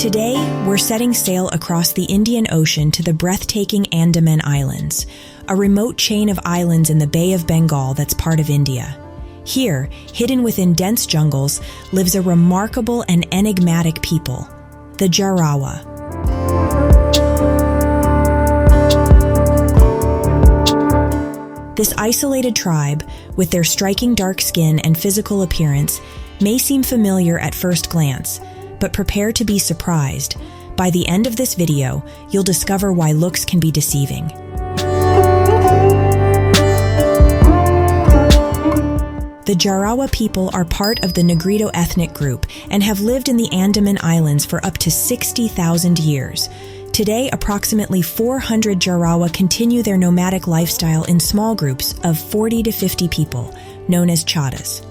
Today, we're setting sail across the Indian Ocean to the breathtaking Andaman Islands, a remote chain of islands in the Bay of Bengal that's part of India. Here, hidden within dense jungles, lives a remarkable and enigmatic people, the Jarawa. This isolated tribe, with their striking dark skin and physical appearance, may seem familiar at first glance, but prepare to be surprised. By the end of this video, you'll discover why looks can be deceiving. The Jarawa people are part of the Negrito ethnic group and have lived in the Andaman Islands for up to 60,000 years. Today, approximately 400 Jarawa continue their nomadic lifestyle in small groups of 40 to 50 people, known as chaddhas.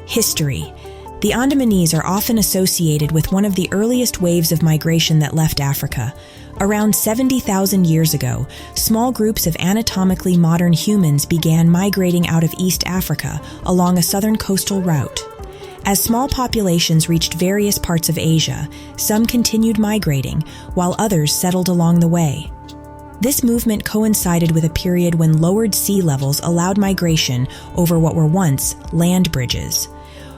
History. The Andamanese are often associated with one of the earliest waves of migration that left Africa. Around 70,000 years ago, small groups of anatomically modern humans began migrating out of East Africa along a southern coastal route. As small populations reached various parts of Asia, some continued migrating, while others settled along the way. This movement coincided with a period when lowered sea levels allowed migration over what were once land bridges.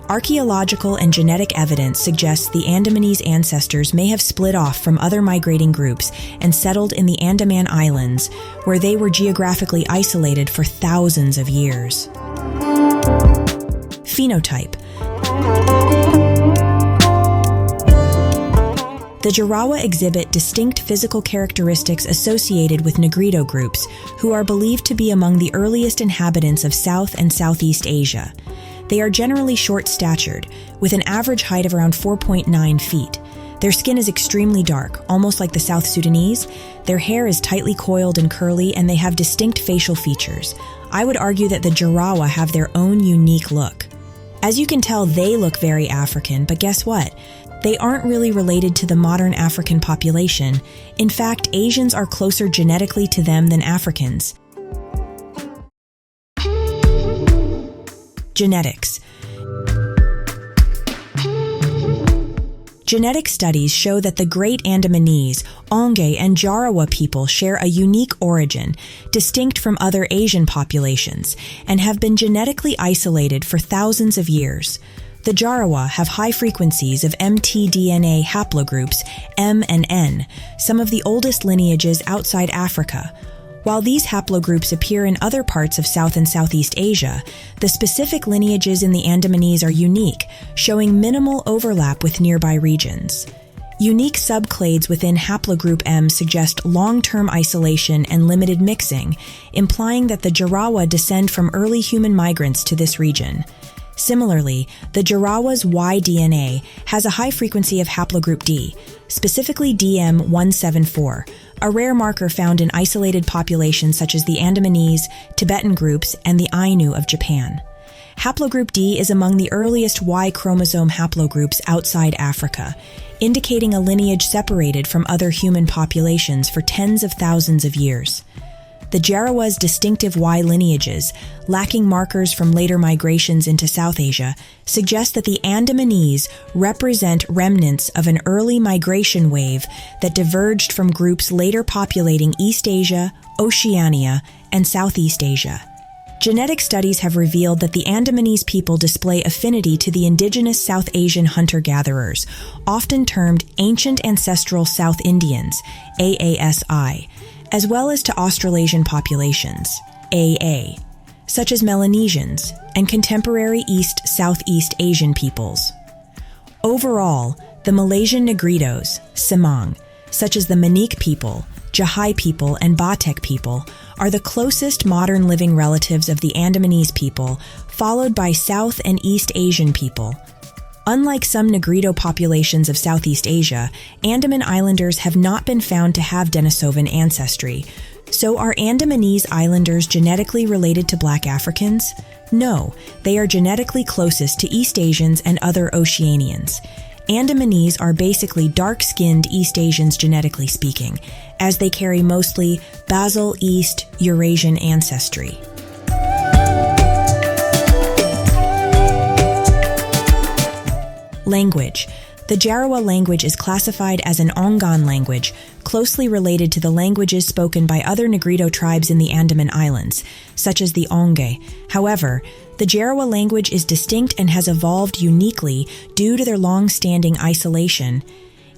Archaeological and genetic evidence suggests the Andamanese ancestors may have split off from other migrating groups and settled in the Andaman Islands, where they were geographically isolated for thousands of years. Phenotype. The Jarawa exhibit distinct physical characteristics associated with Negrito groups, who are believed to be among the earliest inhabitants of South and Southeast Asia. They are generally short-statured, with an average height of around 4.9 feet. Their skin is extremely dark, almost like the South Sudanese. Their hair is tightly coiled and curly, and they have distinct facial features. I would argue that the Jarawa have their own unique look. As you can tell, they look very African, but guess what? They aren't really related to the modern African population. In fact, Asians are closer genetically to them than Africans. Genetics. Genetic studies show that the Great Andamanese, Onge, and Jarawa people share a unique origin, distinct from other Asian populations, and have been genetically isolated for thousands of years. The Jarawa have high frequencies of mtDNA haplogroups M and N, some of the oldest lineages outside Africa. While these haplogroups appear in other parts of South and Southeast Asia, the specific lineages in the Andamanese are unique, showing minimal overlap with nearby regions. Unique subclades within haplogroup M suggest long-term isolation and limited mixing, implying that the Jarawa descend from early human migrants to this region. Similarly, the Jarawa's Y DNA has a high frequency of haplogroup D, specifically DM174, a rare marker found in isolated populations such as the Andamanese, Tibetan groups, and the Ainu of Japan. Haplogroup D is among the earliest Y chromosome haplogroups outside Africa, indicating a lineage separated from other human populations for tens of thousands of years. The Jarawa's distinctive Y lineages, lacking markers from later migrations into South Asia, suggest that the Andamanese represent remnants of an early migration wave that diverged from groups later populating East Asia, Oceania, and Southeast Asia. Genetic studies have revealed that the Andamanese people display affinity to the indigenous South Asian hunter-gatherers, often termed Ancient Ancestral South Indians, AASI, as well as to Australasian populations, AA, such as Melanesians and contemporary East-Southeast Asian peoples. Overall, the Malaysian Negritos, Semang, such as the Manique people, Jahai people, and Batek people, are the closest modern living relatives of the Andamanese people, followed by South and East Asian people. Unlike some Negrito populations of Southeast Asia, Andaman Islanders have not been found to have Denisovan ancestry. So are Andamanese Islanders genetically related to Black Africans? No, they are genetically closest to East Asians and other Oceanians. Andamanese are basically dark-skinned East Asians genetically speaking, as they carry mostly Basal East Eurasian ancestry. Language. The Jarawa language is classified as an Ongan language, closely related to the languages spoken by other Negrito tribes in the Andaman Islands, such as the Onge. However, the Jarawa language is distinct and has evolved uniquely due to their long-standing isolation.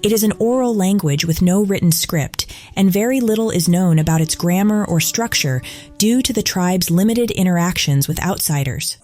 It is an oral language with no written script, and very little is known about its grammar or structure due to the tribe's limited interactions with outsiders.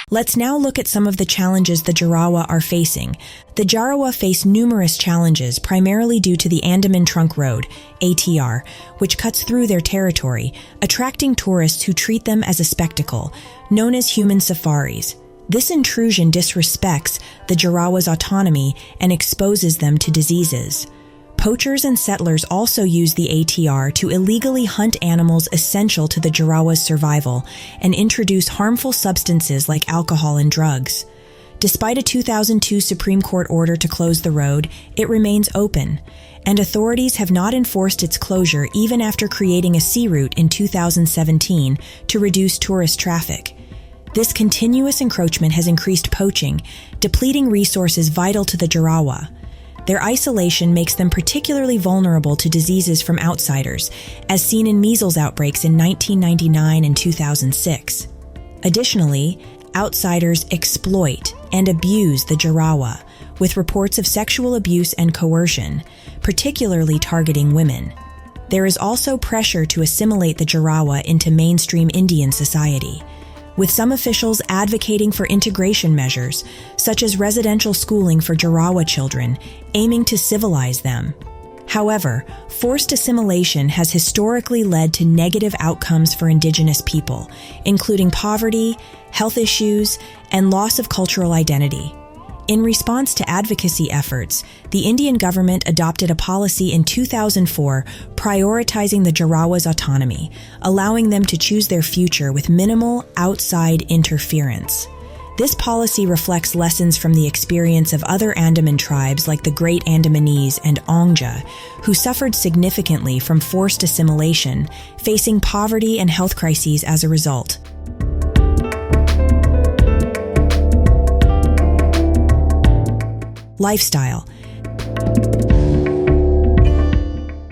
Let's now look at some of the challenges the Jarawa are facing. The Jarawa face numerous challenges, primarily due to the Andaman Trunk Road, ATR, which cuts through their territory, attracting tourists who treat them as a spectacle, known as human safaris. This intrusion disrespects the Jarawa's autonomy and exposes them to diseases. Poachers and settlers also use the ATR to illegally hunt animals essential to the Jarawa's survival and introduce harmful substances like alcohol and drugs. Despite a 2002 Supreme Court order to close the road, it remains open, and authorities have not enforced its closure even after creating a sea route in 2017 to reduce tourist traffic. This continuous encroachment has increased poaching, depleting resources vital to the Jarawa. Their isolation makes them particularly vulnerable to diseases from outsiders, as seen in measles outbreaks in 1999 and 2006. Additionally, outsiders exploit and abuse the Jarawa, with reports of sexual abuse and coercion, particularly targeting women. There is also pressure to assimilate the Jarawa into mainstream Indian society, with some officials advocating for integration measures, such as residential schooling for Jarawa children, aiming to civilize them. However, forced assimilation has historically led to negative outcomes for indigenous people, including poverty, health issues, and loss of cultural identity. In response to advocacy efforts, the Indian government adopted a policy in 2004 prioritizing the Jarawa's autonomy, allowing them to choose their future with minimal outside interference. This policy reflects lessons from the experience of other Andaman tribes like the Great Andamanese and Ongja, who suffered significantly from forced assimilation, facing poverty and health crises as a result. Lifestyle.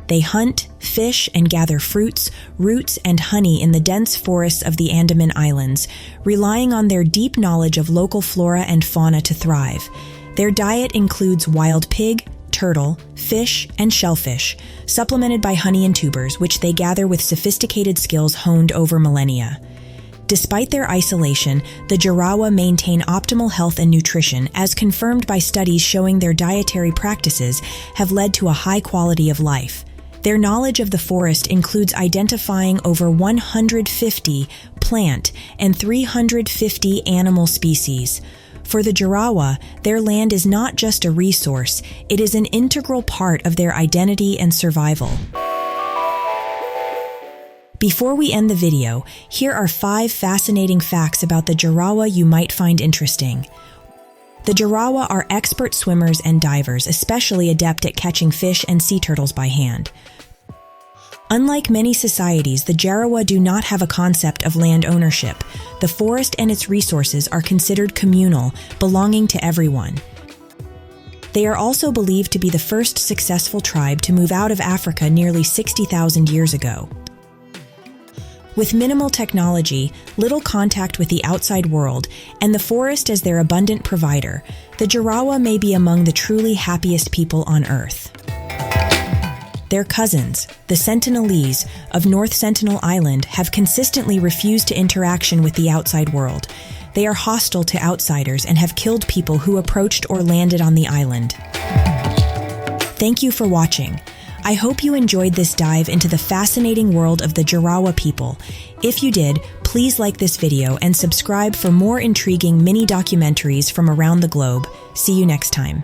They hunt, fish, and gather fruits, roots, and honey in the dense forests of the Andaman Islands, relying on their deep knowledge of local flora and fauna to thrive. Their diet includes wild pig, turtle, fish, and shellfish, supplemented by honey and tubers, which they gather with sophisticated skills honed over millennia. Despite their isolation, the Jarawa maintain optimal health and nutrition, as confirmed by studies showing their dietary practices have led to a high quality of life. Their knowledge of the forest includes identifying over 150 plant and 350 animal species. For the Jarawa, their land is not just a resource, it is an integral part of their identity and survival. Before we end the video, here are 5 fascinating facts about the Jarawa you might find interesting. The Jarawa are expert swimmers and divers, especially adept at catching fish and sea turtles by hand. Unlike many societies, the Jarawa do not have a concept of land ownership. The forest and its resources are considered communal, belonging to everyone. They are also believed to be the first successful tribe to move out of Africa nearly 60,000 years ago. With minimal technology, little contact with the outside world, and the forest as their abundant provider, the Jarawa may be among the truly happiest people on Earth. Their cousins, the Sentinelese of North Sentinel Island, have consistently refused to interaction with the outside world. They are hostile to outsiders and have killed people who approached or landed on the island. Thank you for watching. I hope you enjoyed this dive into the fascinating world of the Jarawa people. If you did, please like this video and subscribe for more intriguing mini documentaries from around the globe. See you next time.